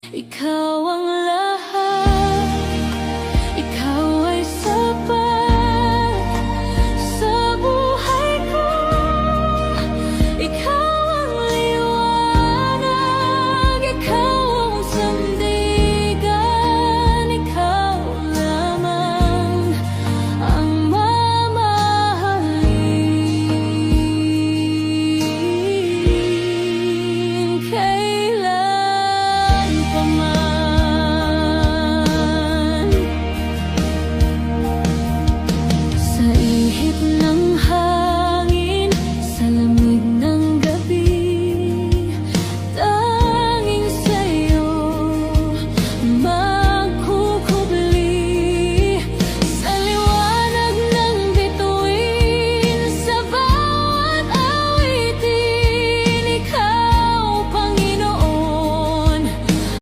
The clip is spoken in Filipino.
Ikaw ang lahat, ikaw ay sapat sa buhay ko. Ikaw ang liwanag, ikaw ang sandigan, ikaw lamang ang mamahalin kailan pa man.